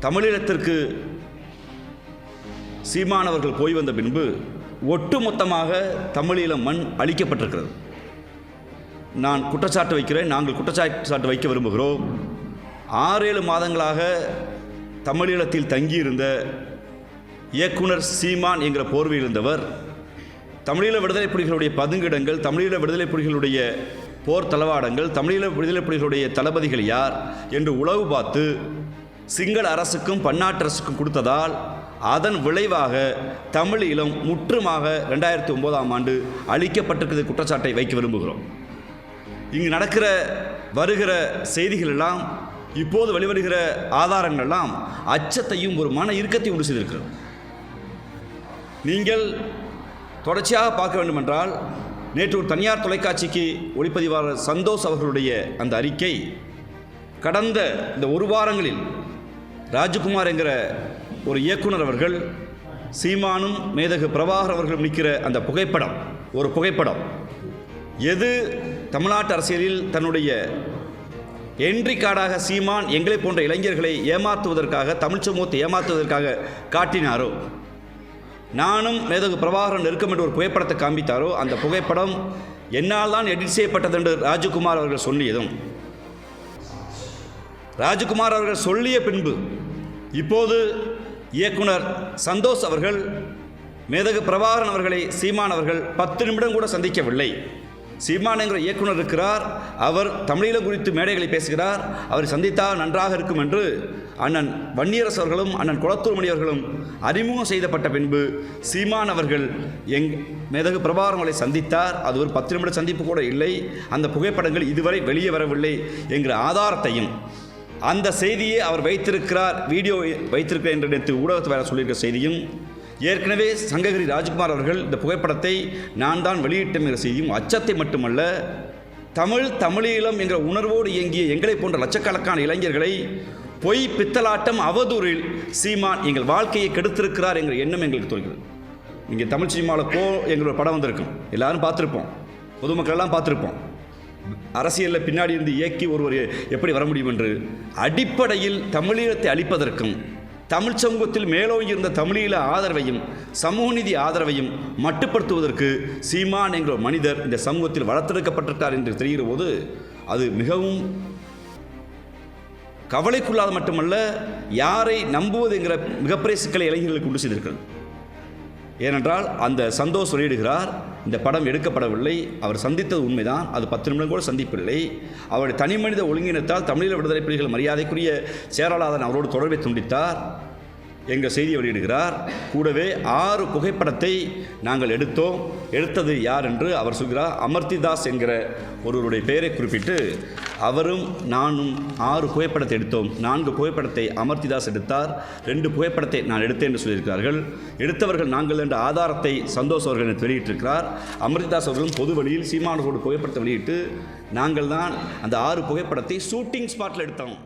தமிழீழத்திற்கு சீமானவர்கள் போய் வந்த பின்பு ஒட்டுமொத்தமாக தமிழீழ மண் அழிக்கப்பட்டிருக்கிறது. நான் குற்றச்சாட்டு வைக்கிறேன், நாங்கள் குற்றச்சாட்டு வைக்க விரும்புகிறோம். 6-7 மாதங்களாக தமிழீழத்தில் தங்கியிருந்த இயக்குனர் சீமான் என்கிற போர்வையில் இருந்தவர் தமிழீழ விடுதலை புலிகளுடைய பதுங்கிடங்கள், தமிழீழ விடுதலை புலிகளுடைய போர் தளவாடங்கள், தமிழீழ விடுதலை புலிகளுடைய தளபதிகள் யார் என்று உளவு பார்த்து சிங்கள அரசுக்கும் பன்னாட்டு அரசுக்கும் கொடுத்ததால் அதன் விளைவாக தமிழீழம் முற்றுமாக 2009ஆம் ஆண்டு அழிக்கப்பட்டிருக்கிற குற்றச்சாட்டை வைக்க விரும்புகிறோம். இங்கு நடக்கிற வருகிற செய்திகள் எல்லாம், இப்போது வெளிவருகிற ஆதாரங்கள் எல்லாம் அச்சத்தையும் ஒரு மன இறுக்கத்தையும் உண்டு செய்திருக்கிறது. நீங்கள் தொடர்ச்சியாக பார்க்க வேண்டுமென்றால், நேற்று ஒரு தனியார் தொலைக்காட்சிக்கு ஒளிப்பதிவாளர் சந்தோஷ் அவர்களுடைய அந்த அறிக்கை, கடந்த இந்த 1 வாரங்களில் ராஜகுமார் என்கிற ஒரு இயக்குனர் அவர்கள் சீமானும் மேதகு பிரபாகர் அவர்களும் நிற்கிற அந்த புகைப்படம், ஒரு புகைப்படம் எது தமிழ்நாட்டு அரசியலில் தன்னுடைய என்ட்ரி கார்டாக சீமான் எங்களை போன்ற இளைஞர்களை ஏமாற்றுவதற்காக, தமிழ் சமூகத்தை ஏமாற்றுவதற்காக காட்டினாரோ, நானும் மேதகு பிரபாகரன் நெருக்கம் என்று ஒரு புகைப்படத்தை காண்பித்தாரோ, அந்த புகைப்படம் என்னால் தான் எடிட் செய்யப்பட்டது என்று ராஜகுமார் அவர்கள் சொல்லியதும், ராஜகுமார் அவர்கள் சொல்லிய பின்பு இப்போது இயக்குனர் சந்தோஷ் அவர்கள் மேதகு பிரபாகரன் அவர்களை சீமான் அவர்கள் 10 நிமிடம் கூட சந்திக்கவில்லை. சீமான் என்கிற இயக்குனர் இருக்கிறார், அவர் தமிழீழம் குறித்து மேடைகளை பேசுகிறார், அவரை சந்தித்தால் நன்றாக இருக்கும் என்று அண்ணன் வன்னியரசு அவர்களும் அண்ணன் குளத்தூர் மணி அவர்களும் அறிமுகம் செய்யப்பட்ட பின்பு சீமான் அவர்கள் மேதகு பிரபாகரன் அவர்களை சந்தித்தார். அது ஒரு 10 நிமிட சந்திப்பு கூட இல்லை. அந்த புகைப்படங்கள் இதுவரை வெளியே வரவில்லை என்கிற ஆதாரத்தையும், அந்த செய்தியை அவர் வைத்திருக்கிறார், வீடியோ வைத்திருக்கிறார் என்று நேற்று ஊடகத்தை வேறு சொல்லியிருக்கிற செய்தியும், ஏற்கனவே சங்ககிரி ராஜ்குமார் அவர்கள் இந்த புகைப்படத்தை நான் தான் வெளியிட்டேன் என்கிற செய்தியும் அச்சத்தை மட்டுமல்ல, தமிழீழம் என்கிற உணர்வோடு இயங்கிய எங்களை போன்ற லட்சக்கணக்கான இளைஞர்களை பொய் பித்தலாட்டம் அவதூறில் சீமான் எங்கள் வாழ்க்கையை கெடுத்திருக்கிறார் என்கிற எண்ணம் எங்களுக்கு தோன்றுகிறது. இங்கே தமிழ் சினிமாவில் என்கிற ஒரு படம் வந்திருக்கும், எல்லாரும் பார்த்துருப்போம், பொதுமக்கள் எல்லாம் பார்த்துருப்போம். அரசியலில் பின்னாடி இருந்து இயக்கி ஒருவர் எப்படி வர முடியும் என்று. அடிப்படையில் தமிழீழத்தை அழிப்பதற்கும் தமிழ் சமூகத்தில் மேலோங்கி இருந்த தமிழீழ ஆதரவையும் சமூக நீதி ஆதரவையும் மட்டுப்படுத்துவதற்கு சீமான் என்கிற மனிதர் இந்த சமூகத்தில் வளர்த்தெடுக்கப்பட்டிருக்கார் என்று தெரிகிற போது அது மிகவும் கவலைக்குள்ளாத மட்டுமல்ல, யாரை நம்புவது என்கிற மிகப்பெரிய சிக்கலை இளைஞர்களுக்கு கொண்டு செய்திருக்கிறது. ஏனென்றால் அந்த சந்தோஷ் வெளியிடுகிறார், இந்த படம் எடுக்கப்படவில்லை, அவர் சந்தித்தது உண்மைதான், அது 10 நிமிடம் கூட சந்திப்பில்லை. அவருடைய தனி மனித ஒழுங்கினத்தால் தமிழீழ விடுதலை புலிகள் மரியாதைக்குரிய சேரலாதன் அவரோடு தொடர்பை துண்டித்தார் எங்கள் செய்தியை வெளியிடுகிறார். கூடவே 6 புகைப்படத்தை நாங்கள் எடுத்தோம். எடுத்தது யார் என்று அவர் சொல்கிறார். அமர்த்திதாஸ் என்கிற ஒருவருடைய பெயரை குறிப்பிட்டு அவரும் நானும் 6 புகைப்படத்தை எடுத்தோம். 4 புகைப்படத்தை அமர்த்திதாஸ் எடுத்தார், 2 புகைப்படத்தை நான் எடுத்தேன் என்று சொல்லியிருக்கிறார்கள். எடுத்தவர்கள் நாங்கள் என்ற ஆதாரத்தை சந்தோஷ் அவர்கள் வெளியிட்டிருக்கிறார். அமர்த்திதாஸ் அவர்களும் பொது வழியில் சீமானோடு புகைப்படத்தை வெளியிட்டு நாங்கள் தான் அந்த 6 புகைப்படத்தை ஷூட்டிங் ஸ்பாட்டில் எடுத்தோம்.